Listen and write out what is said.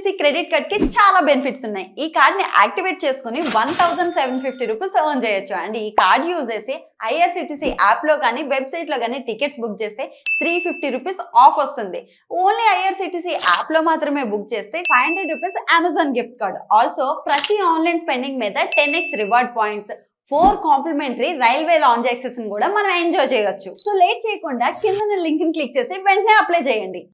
IRCTC credit card కి చాలా benefits ఉన్నాయి. ఈ కార్డ్ ని యాక్టివేట్ చేసుకుని 1750 రూపీస్ ఎర్న్ చేయొచ్చు. అండ్ ఈ కార్డ్ యూజ్ చేసి ఐఆర్సిటిసి యాప్ లో కానీ వెబ్సైట్ లో కానీ టికెట్స్ బుక్ చేస్తే 350 రూపీస్ ఆఫ్ వస్తుంది. ఓన్లీ ఐఆర్సిటిసి యాప్ లో మాత్రమే బుక్ చేస్తే 500 rupees Amazon gift card. Also ప్రతి ఆన్లైన్ స్పెండింగ్ మీద 10x reward points, 4 complimentary railway lounge access కూడా మనం ఎంజాయ్ చేయొచ్చు. సో లేట్ చేయకుండా కింద లింక్ ని క్లిక్ చేసి వెంటనే అప్లై చేయండి.